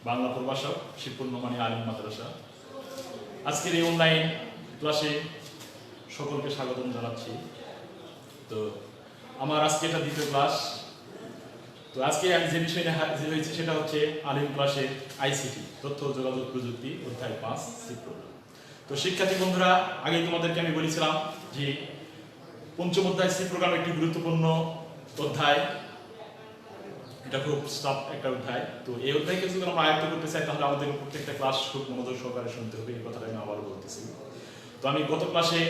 বাংলা প্রভাষক শিবপূর্ণমানী আলিম মাদ্রাসা। আজকের এই অনলাইন ক্লাসে সকলকে স্বাগতম জানাচ্ছি। তো আমার আজকে এটা দ্বিতীয় ক্লাস। তো আজকে আমি যে বিষয় নিয়ে হাজির হয়েছি সেটা হচ্ছে আলিম ক্লাসের আইসিটি তথ্য ও যোগাযোগ প্রযুক্তি অধ্যায় 5 সি প্রোগ্রাম। তো শিক্ষার্থী বন্ধুরা, আগে তোমাদেরকে আমি বলেছিলাম যে পঞ্চম অধ্যায় সি প্রোগ্রাম একটি গুরুত্বপূর্ণ অধ্যায়, এটা খুব স্টাফ একটা অধ্যায়। তো এই অধ্যায়কে যদি আমরা আয়ত্ত করতে চাই তাহলে আমাদের প্রত্যেকটা ক্লাস খুব মনোযোগ সহকারে শুনতে হবে। এই কথাটা আমি আবারও বলতেছি। তো আমি গত ক্লাসে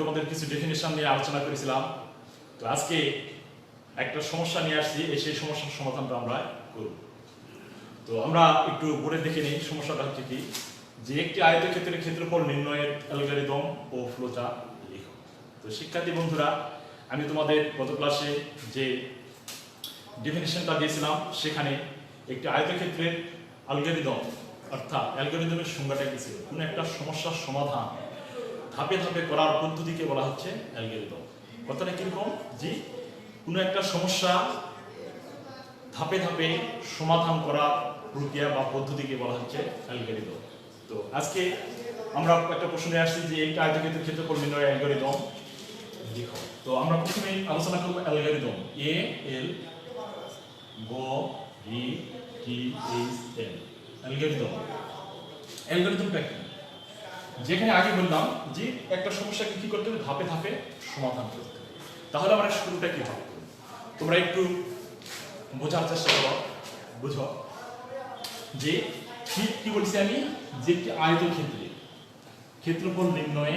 তোমাদের কিছু ডেফিনেশন নিয়ে আলোচনা করেছিলাম। তো আজকে একটা সমস্যা নিয়ে আসছি, সেই সমস্যার সমাধানটা আমরা করব। তো আমরা একটু বোর্ডে দেখে নিই সমস্যাটা হচ্ছে কি, যে একটি আয়তক্ষেত্রের ক্ষেত্রফল নির্ণয়ের অ্যালগরিদম ও ফ্লোচার্ট লিখো। তো শিক্ষার্থী বন্ধুরা, আমি তোমাদের গত ক্লাসে যে ডেফিনেশনটা দিয়েছিলাম সেখানে একটি আয়তক্ষেত্রের অ্যালগরিদম অর্থাৎ অ্যালগরিদমের সংজ্ঞাটা কি ছিল, কোনো একটা সমস্যার সমাধান ধাপে ধাপে করার পদ্ধতিকে বলা হচ্ছে অ্যালগরিদম। কথাটা কিরকম, যে কোনো একটা সমস্যা ধাপে ধাপে সমাধান করার প্রক্রিয়া বা পদ্ধতিকে বলা হচ্ছে অ্যালগরিদম। তো আজকে আমরা একটা প্রশ্নে আসছি যে এইটা আয়তক্ষেত্রের ক্ষেত্রফল নির্ণয়ের অ্যালগরিদম লিখো। তো আমরা প্রথমে আলোচনা করব অ্যালগরিদম, এ এল অ্যালগরিদম। অ্যালগরিদমটা কি? যেখানে আগে বললাম যে একটা সমস্যাকে কি করতে হবে, ধাপে ধাপে সমাধান করতে হবে। তাহলে আমরা শুরুটা কি হবে, তোমরা একটু বোঝার চেষ্টা করো, বুঝো যে কি বলছি আমি, যে একটি আয়তক্ষেত্রে ক্ষেত্রফল নির্ণয়ে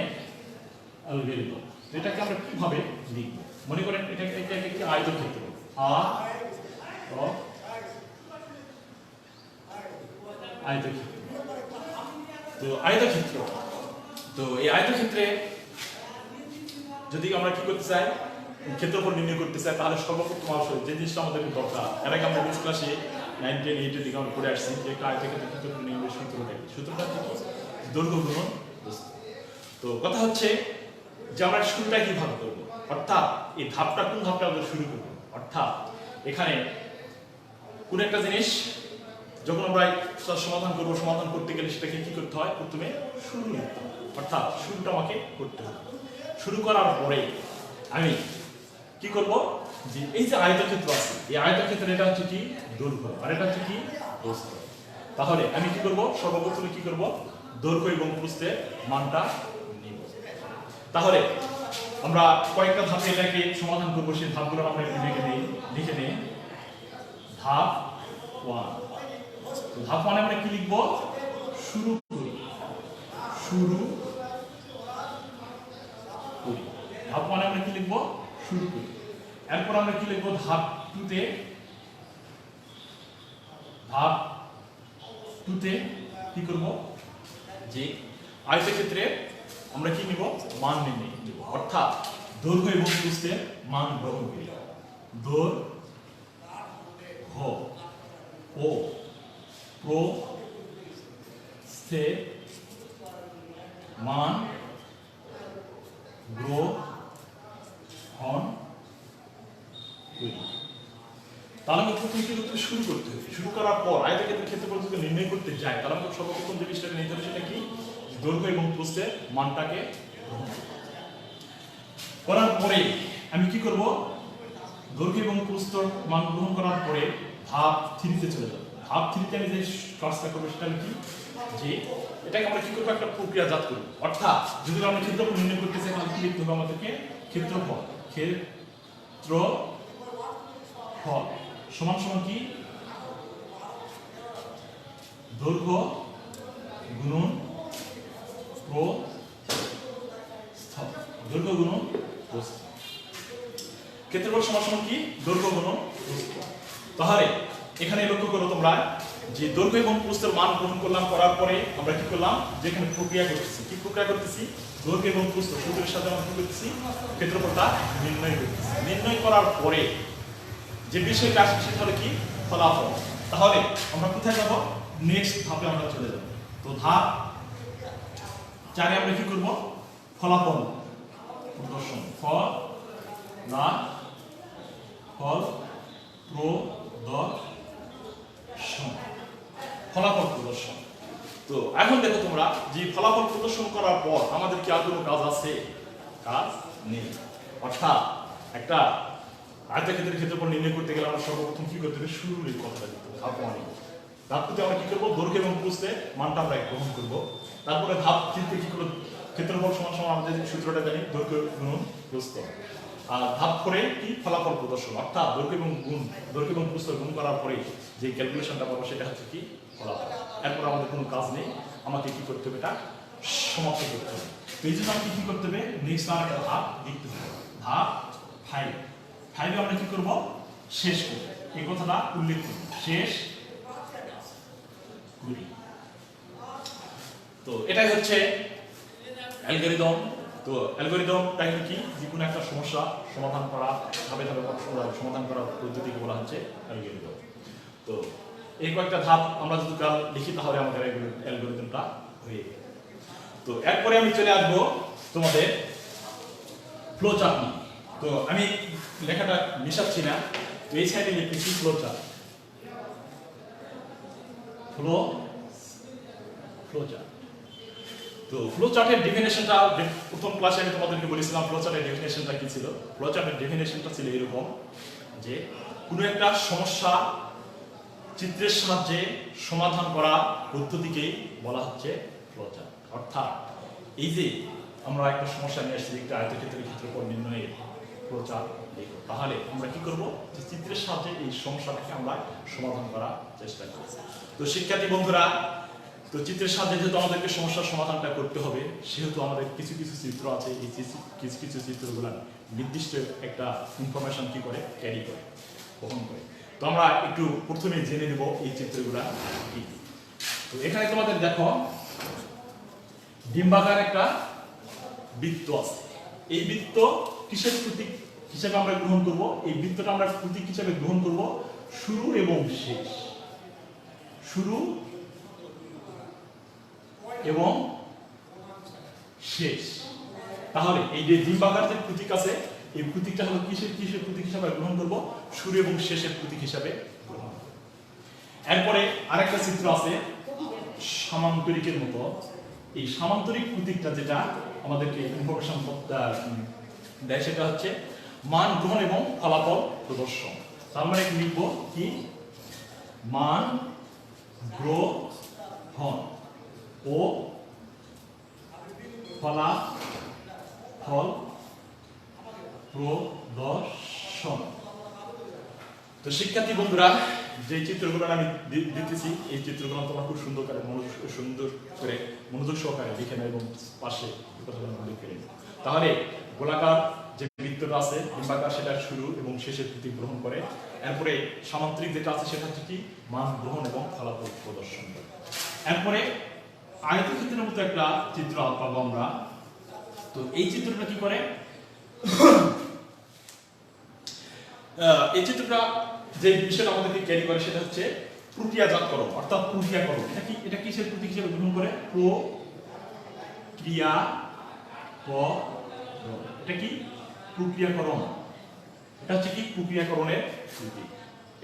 অ্যালগরিদম। এটাকে আমরা কিভাবে লিখব? মনে করেন এটা একটি আয়তক্ষেত্র, আয়তক্ষেত্র। তো আয়তক্ষেত্র, তো এই আয়তক্ষেত্রে যদি আমরা কি করতে চাই, ক্ষেত্রফল নির্ণয় করতে চাই, তাহলে সর্বপ্রথম অবশ্যই যে জিনিসটা আমাদের দরকার, এর আগে আমরা বেস ক্লাসে 9, 10, 8 এর দিকে আমরা পড়ে আসছি যে একটা আয়তক্ষেত্রে ক্ষেত্রফল নির্ণয়ের সূত্রটা কি, দৈর্ঘ্য গুণন প্রস্থ। তো কথা হচ্ছে যে আমরা শুরুটা কিভাবে করব, অর্থাৎ এই ধাপটা কোন ধাপটা আমরা শুরু করব। অর্থাৎ এখানে কোন একটা জিনিস যখন আমরা সমাধান করব, সমাধান করতে গেলে সেটাকে কি করতে হয়, প্রথমে শুরু করতে হয়, অর্থাৎ শুরুটা আমাকে করতে হবে। শুরু করার পরে আমি কি করব, যে এই যে আয়তক্ষেত্র আছে, এই আয়তক্ষেত্রের এটা হচ্ছে কি দৈর্ঘ্য আর এটা হচ্ছে কি প্রস্থ। তাহলে আমি কি করব, সর্বপ্রথমে কি করব, দৈর্ঘ্য এবং প্রস্থের মানটা নিব। তাহলে আমরা কয়েকটা ধাপে এটাকে সমাধান করব, সেই ধাপগুলো আমরা লিখে নেই। ধাপ 1। ধাপ 1 আমরা কি লিখব, শুরু করি। ধাপ 1 আমরা কি লিখব, শুরু করি। এরপর আমরা কি লিখব, ধাপ 2 তে কি করব, যে আয়তক্ষেত্রে আমরা কি নিব, মান নির্ণয় করব, অর্থাৎ দৈর্ঘ্য এবং প্রস্থের মান গ্রহণ করি। দৈর্ঘ্য ও প্রস্থের মান গ্রহণ করি। তাহলে আমাকে প্রথম কি করতে, শুরু করতে হবে। শুরু করার পর আয়তক্ষেত্রের ক্ষেত্রফল যদি নির্ণয় করতে যাই, তাহলে আমাকে সর্বপ্রথম যে বিষয়টা নিতে হবে সেটা কি, দৈর্ঘ্য এবং প্রস্থের মানটাকে গ্রহণ করার পরে আমি কি করব, দৈর্ঘ্য এবং প্রস্থ মান গ্রহণ করার পরে ধাপ 3 তে চলে যাব। ধাপ 3 তে আমি যে কাজটা করবো সেটা কি, যে এটাকে আমরা কি করবো, একটা প্রক্রিয়াজাত করব। অর্থাৎ যদি আমরা ক্ষেত্রফল নির্ণয় করতে চাই তাহলে কি লিখতে হবে আমাদেরকে, ক্ষেত্রফল সমান সমান কি, দৈর্ঘ্য গুণন প্রস্থ। দৈর্ঘ্য গুণন প্রস্থ, ক্ষেত্রফল সমান সমান কি, দৈর্ঘ্য গুণন প্রস্থ। তাহলে এখানে লক্ষ্য করো তোমরা যে দৈর্ঘ্য এবং প্রস্থের মান গ্রহণ করলাম, করার পরে আমরা কি করলাম, যে এখানে প্রক্রিয়া করতেছি। কি প্রক্রিয়া করতেছি, দৈর্ঘ্য এবং প্রস্থ সূত্রের সাথে আমরা কি করতেছি, ক্ষেত্রফলটা নির্ণয় করতেছি। নির্ণয় করার পরে যে বিষয়টা আসবে সেটা হলো কি, ফলাফল। তাহলে আমরা কোথায় যাব, নেক্সট ধাপে আমরা চলে যাব। তো ধাপ 4 এ আমরা কি করব, ফলাফল প্রদর্শন। ফল প্রদর্শন। ফলাফল প্রদর্শন। তো এখন দেখো তোমরা যে ফলাফল প্রদর্শন করার পর আমাদের কি আর কোনো কাজ আছে? কাজ নেই। অর্থাৎ একটা আয়তক্ষেত্রের ক্ষেত্রফল নির্ণয় করতে গেলে আমরা সর্বপ্রথম কি করতে হবে? শুরুর এই কথাটা দিতে হবে, ধাপ 1। ধাপ 2 আমরা কি করবো? দৈর্ঘ্য এবং প্রস্থে মানটা আমরা গ্রহণ করবো। তারপরে ধাপ 3 কি করবো? ক্ষেত্রফল সমান সমান আমাদের সূত্রটা জানি, দৈর্ঘ্য গুণন প্রস্থ। আর ধাপ 4 কি? ফলাফল প্রদর্শন। অর্থাৎ দৈর্ঘ্য এবং প্রস্থ গুণ করার পরে যে ক্যালকুলেশনটা পাবো সেটা হচ্ছে কি? ফলাফল। এরপর আমাদের কোনো কাজ নেই, আমাকে কি করতে হবে? এটা সমাপ্ত করতে হবে। তো এই জন্য আমাকে কি করতে হবে? নেক্সট আর একটা ধাপ লিখতে হবে, ধাপ 5। 5 আমরা কি করব? শেষ করব। এই কথাটা উল্লেখ করব, শেষ করি। তো এটাই হচ্ছে অ্যালগরিদম। তো অ্যালগরিদমটা কি? যে কোনো একটা সমস্যা সমাধান করা, ধাপে ধাপে সমাধান করার পদ্ধতিকে বলা হচ্ছে অ্যালগরিদম। তো এই কয়েকটা ধাপ আমরা যদি কাল লিখি তাহলে আমাদের অ্যালগরিদমটা হয়ে যাবে। তো এরপরে আমি চলে আসবো তোমাদের ফ্লো চার্ট নিয়ে। তো আমি লেখাটা মিশাচ্ছি না, তো এই সাইডে লিখতেছি ফ্লো চার্ট। Flow chart. তো ফ্লো চার্টের ডেফিনেশনটা প্রথম ক্লাসে আমি তোমাদেরকে বলেছিলাম ফ্লো চার্টের ডেফিনেশনটা কি ছিল। ফ্লো চার্টের ডেফিনেশনটা ছিল এরকম যে কোনো একটা সমস্যা চিত্রের সাহায্যে সমাধান করা পদ্ধতিকেই বলা হচ্ছে ফ্লো চার্ট। অর্থাৎ এই যে আমরা একটা সমস্যা নিয়ে আসছি, একটা আয়তক্ষেত্রের ক্ষেত্রফল নির্ণয়ের ফ্লো চার্ট লিখব, তাহলে আমরা কি করব? যে চিত্রের সাহায্যে এই সমস্যাটাকে আমরা সমাধান করার চেষ্টা করব। তো শিক্ষার্থী বন্ধুরা, তো চিত্রের সাহায্যে যেহেতু আমাদেরকে সমস্যার সমাধানটা করতে হবে, সেহেতু আমাদের কিছু কিছু চিত্র আছে, এই কিছু কিছু চিত্রগুলো নির্দিষ্ট একটা ইনফরমেশন কি করে? ক্যারি করে, বহন করে। তো আমরা একটু প্রথমে জেনে নেব এই চিত্রগুলা কি। তো এখানে তোমাদের দেখো ডিম্বাকার একটা বৃত্ত আছে। এই বৃত্ত কিসের প্রতীক হিসেবে আমরা গ্রহণ করব? এই বৃত্তটা আমরা প্রতীক হিসেবে গ্রহণ করব শুরু এবং শেষ। শুরু এবং শেষ। তাহলে এই যে ডিম্বাকার যে প্রতীক আছে, এই প্রতীকটা হলো কিসের প্রতীক হিসেবে গ্রহণ করব? শুরু এবং শেষের প্রতীক হিসেবে গ্রহণ করব। এরপরে আরেকটা চিত্র আছে সামান্তরিকের মতো। এই সামান্তরিক প্রতীকটা যেটা আমাদেরকে ইনফরমেশন দেয় সেটা হচ্ছে মান গ্রহণ এবং ফলাফল প্রদর্শন। তার মানে লিখব কি? মান গ্রহণ ও ফলাফল প্রদর্শন। তো শিক্ষার্থী বন্ধুরা, যে চিত্রগুলো আমি দিতেছি এই চিত্রগুলো তোমরা খুব সুন্দর করে মনোযোগ সহকারে লিখে নেবে এবং পাশে লিখে নেবে। তাহলে গোলাকার যে বৃত্তটা আছে ডিম্বাকার, সেটা শুরু এবং শেষের প্রতীক গ্রহণ করে। এরপরে সামান্তরিক যেটা আছে সেটা হচ্ছে কি? মান গ্রহণ এবং ফলাফল প্রদর্শন করে। এরপরে আয়তক্ষেত্রের মতো একটা চিত্র পাবো আমরা। তো এই চিত্রটা কি করে? এই চিত্রটা যে বিষয়টা আমাদেরকে ক্যারি করে সেটা হচ্ছে প্রক্রিয়াজাতকরণ, অর্থাৎ প্রক্রিয়াকরণ। এটা কিসের প্রতীক হিসেবে গ্রহণ করে? এটা কি? প্রক্রিয়াকরণ। এটা হচ্ছে কি? প্রক্রিয়াকরণের প্রতীক।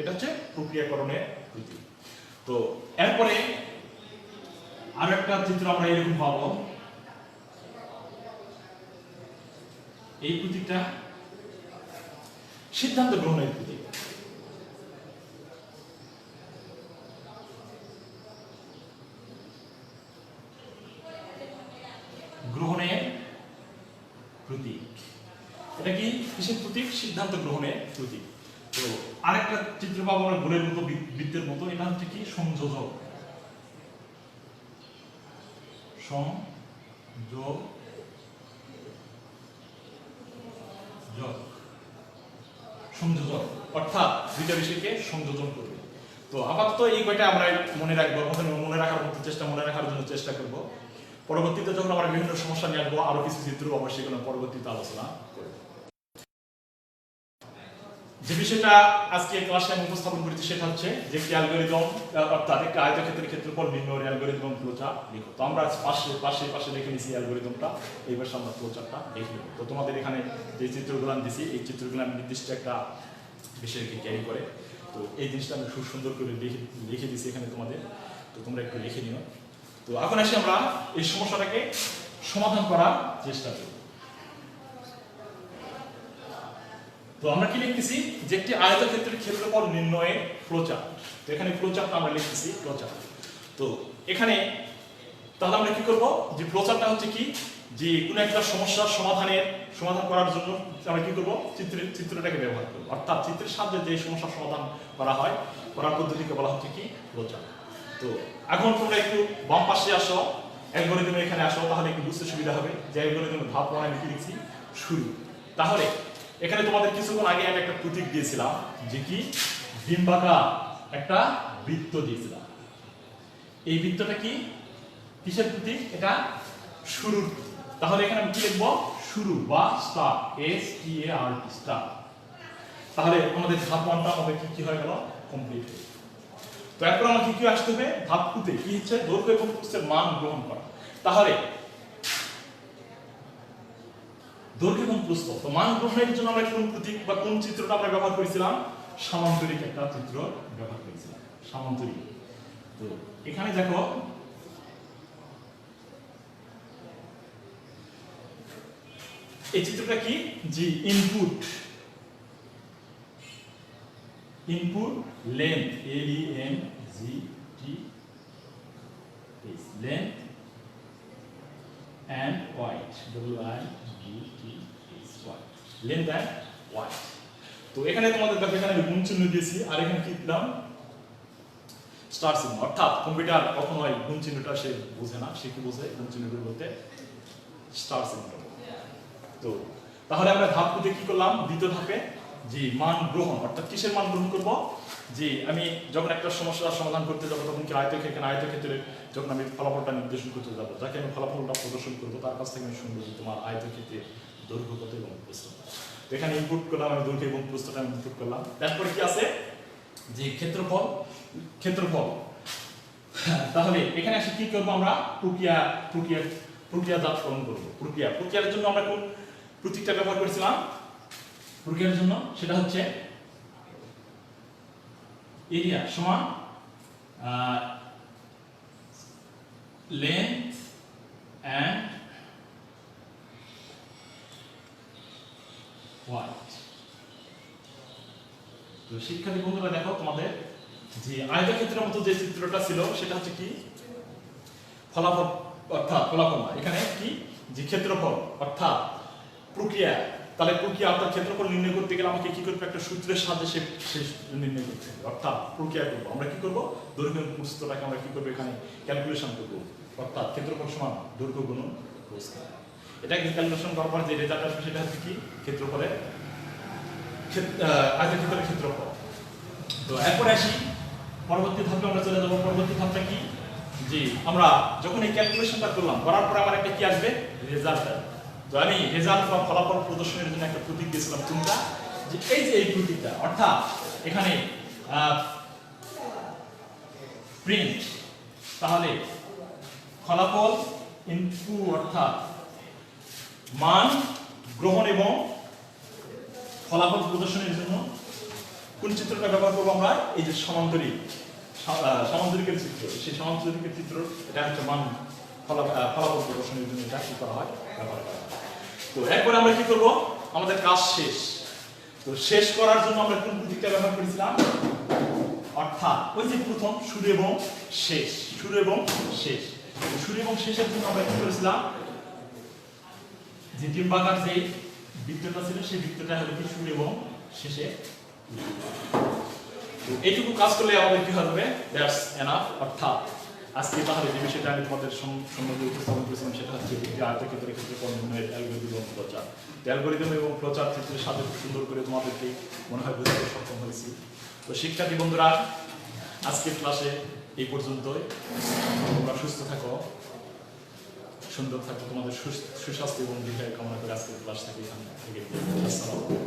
এটা হচ্ছে প্রক্রিয়াকরণের প্রতীক। তো এরপরে আরো একটা চিত্র আমরা এরকম পাবো। এই প্রতীকটা সিদ্ধান্ত গ্রহণের প্রতীক। গ্রহণের প্রতীক। এটা কি? কিসের প্রতীক? সিদ্ধান্ত গ্রহণের প্রতীক। তো আরেকটা চিত্র পাবো আমরা গোলের মতো, বৃত্তের মতো। এটা হচ্ছে কি? সংযোজক। সংযোজক অর্থাৎ দুইটা বিষয়কে সংযোজন করবে। তো আপাতত এই কয়টা আমরা মনে রাখবো, মনে রাখার জন্য চেষ্টা করব। পরবর্তীতে যখন আমরা বিভিন্ন সমস্যা নিয়ে আসবো, আরো কিছু চিত্র অবশ্যই কোনো পরবর্তীতে আলোচনা করব। যে বিষয়টা আজকে ক্লাসে আমি উপস্থাপন করেছি সেটা হচ্ছে যে একটি অ্যালগরিদম, অর্থাৎ একটা আয়তক্ষেত্রের ক্ষেত্রফল নির্ণয়ের অ্যালগরিদম ফ্লো চার্ট লিখো। তো আমরা পাশে লিখে নিয়েছি অ্যালগরিদমটা, এইবার আমরা ফ্লো চার্টটা লিখে নেব। তো তোমাদের এখানে যে চিত্রগুলো আমি দিছি, এই চিত্রগুলো আমি নির্দিষ্ট একটা বিষয়কে ক্যারি করে। তো এই জিনিসটা আমি খুব সুন্দর করে লিখে দিছি এখানে তোমাদের। তো তোমরা একটু লিখে নিও। তো এখন আসি আমরা এই সমস্যাটাকে সমাধান করার চেষ্টা করি। তো আমরা কি লিখতেছি যে একটি আয়তক্ষেত্রের ক্ষেত্রফল নির্ণয়ের ফ্লোচার্ট। তো এখানে ফ্লোচার্ট আমরা লিখতেছি ফ্লোচার্ট। তো এখানে তাহলে আমরা কি করব, যে ফ্লোচার্টটা হচ্ছে কি, যে কোনো একটা সমস্যার সমাধান করার জন্য আমরা কি করব, চিত্রটাকে ব্যবহার করব। অর্থাৎ চিত্রের সাহায্যে যে সমস্যার সমাধান করা হয়, করার পদ্ধতিকে বলা হচ্ছে কি ফ্লোচার্ট। তো এখন তোমরা একটু বাম পাশে আসো, অ্যালগরিদমে এখানে আসো, তাহলে একটু বুঝতে সুবিধা হবে যে অ্যালগরিদমের ধাপ 1 আমি কি লিখছি, শুরু। তাহলে এখানে তোমাদের কিছুক্ষণ আগে আমি একটা প্রতীক দিয়েছিলাম, যে কি ডিম্বাকার একটা বৃত্ত দিয়েছিলাম। এই বৃত্তটা কি কিসের প্রতীক, এটা শুরুর। তাহলে এখানে আমি কি লিখবো, শুরু বা স্টার্ট, START স্টার্ট। তাহলে আমাদের ধাপ 1টা আমাদের কি হয়ে গেল, কমপ্লিট হয়ে। তো এরপর আমাকে কি আসতে হবে, ধাপ 2তে কি হচ্ছে, দৈর্ঘ্য এবং প্রস্থের মান গ্রহণ করা। তাহলে দৈর্ঘ্য এবং প্রস্থ, তো মান গ্রহণের জন্য আমরা কোন প্রতীক বা কোন চিত্রটা আমরা ব্যবহার করেছিলাম, সামান্তরিক একটা চিত্র ব্যবহার করেছিলাম, সামান্তরিক। তো এখানে দেখো এই চিত্রটা কি, যে input length, LENGT length and weight, WIGT length and weight। তো এখানে তোমাদের দেখো এখানে গুণ চিহ্ন দিয়েছি, আর এখানে কি দিলাম, স্টার চিহ্ন। অর্থাৎ কম্পিউটার কখনোই গুণ চিহ্নটা সে বোঝে না, সে কি বোঝে, গুণ চিহ্নটা বলতে স্টার চিহ্ন। তো তাহলে আমরা ধাপ 2তে কি করলাম, দ্বিতীয় ধাপে যে মান গ্রহণ, অর্থাৎ কিসের মান গ্রহণ করব, যে আমি যখন একটা সমস্যার সমাধান করতে যাব, তখন কি আয়তক্ষেত্রে যখন আমি ফলাফলটা নির্দেশন করতে যাব, যাকে আমি ফলাফলটা প্রদর্শন করব, তার কাছ থেকে আমি শুনবো যে তোমার আয়তক্ষেত্রের দৈর্ঘ্য কত এবং প্রস্থ। তো এখানে ইনপুট করলাম আমি, দৈর্ঘ্য এবং প্রস্থটা আমি ইনপুট করলাম। তারপরে কি আছে, যে ক্ষেত্রফল। তাহলে এখানে এসে কি করব, আমরা প্রক্রিয়াজাতকরণ করব। প্রক্রিয়ার জন্য আমরা কোন প্রতীকটা ব্যবহার করেছিলাম, প্রক্রিয়ার জন্য সেটা হচ্ছে এরিয়া সমান লেন্থ এন্ড ওয়াইড। তো শিক্ষার্থী বন্ধুরা দেখো, তোমাদের যে আয়তক্ষেত্রের মতো যে চিত্রটা ছিল, সেটা হচ্ছে কি ফলাফল, অর্থাৎ ফলাফল না, এখানে কি যে ক্ষেত্রফল অর্থাৎ প্রক্রিয়া। তাহলে প্রক্রিয়া অর্থাৎ ক্ষেত্রফল নির্ণয় করতে গেলে আমাকে কি করবে, একটা সূত্রের সাহায্যে সে নির্ণয় করতে হবে। অর্থাৎ প্রক্রিয়া করবো আমরা, কি করবো, দৈর্ঘ্য এবং প্রস্থটাকে আমরা কি করবো, এখানে ক্যালকুলেশন করবো। অর্থাৎ ক্ষেত্রফল সমান দৈর্ঘ্য গুণন প্রস্থ। এটাকে ক্যালকুলেশন করার পর যে রেজাল্ট আসবে, সেটা হচ্ছে কি ক্ষেত্রফলের আয়তক্ষেত্রের ক্ষেত্রফল। তো এরপরে আসি পরবর্তী ধাপে আমরা চলে যাবো। পরবর্তী ধাপটা কি, যে আমরা যখন এই ক্যালকুলেশনটা করলাম, করার পরে আমার একটা কি আসবে, রেজাল্ট। তো আমি রেজাল্ট বা ফলাফল প্রদর্শনের জন্য একটা প্রতীক দিয়েছিলাম তোমরা, যে এই যে এই প্রতীকটা, অর্থাৎ এখানে প্রিন্ট। তাহলে ফলাফল ইনপু, অর্থাৎ মান গ্রহণ এবং ফলাফল প্রদর্শনের জন্য কোন চিত্রটা ব্যবহার করবো আমরা, এই যে সমান্তরিকের চিত্র। সেই সমান্তরিকের চিত্র, এটা হচ্ছে মান ফলাফল প্রদর্শনের জন্য এটা কি করা হয়, ব্যবহার করা হয়। তো এরপরে আমরা কি করব, আমাদের কাজ শেষ। তো শেষ করার জন্য আমরা কোন প্রতীকটা ব্যবহার করেছিলাম, অর্থাৎ ওই যে প্রথম শুরু এবং শেষ। শুরু এবং শেষের জন্য আমরা কি করেছিলাম, যে ডিম্বাকার যে বৃত্তটা ছিল, সেই বৃত্তটা হলো কি শুরু এবং শেষে। তো এইটুকু কাজ করলে আমাদের কি হবে, দ্যাটস এনাফ। অর্থাৎ আজকে তাহলে যে বিষয়টা আমি তোমাদের সম্বন্ধে উপস্থাপন করেছিলাম, সেটা হচ্ছে আয়তক্ষেত্রের ক্ষেত্রফল নির্ণয়ের অ্যালগরিদম এবং ফ্লোচার্ট। অ্যালগরিদম এবং ফ্লোচার্ট চিত্রের সাথে খুব সুন্দর করে তোমাদেরকে মনে হয় বোঝাতে সক্ষম হয়েছি। তো শিক্ষার্থী বন্ধুরা, আজকের ক্লাসে এই পর্যন্তই। তোমরা সুস্থ থাকো, সুন্দর থাকো, তোমাদের সুস্বাস্থ্য এবং দীর্ঘায়ু কামনা করে আজকের ক্লাস থেকে আসসালামু আলাইকুম।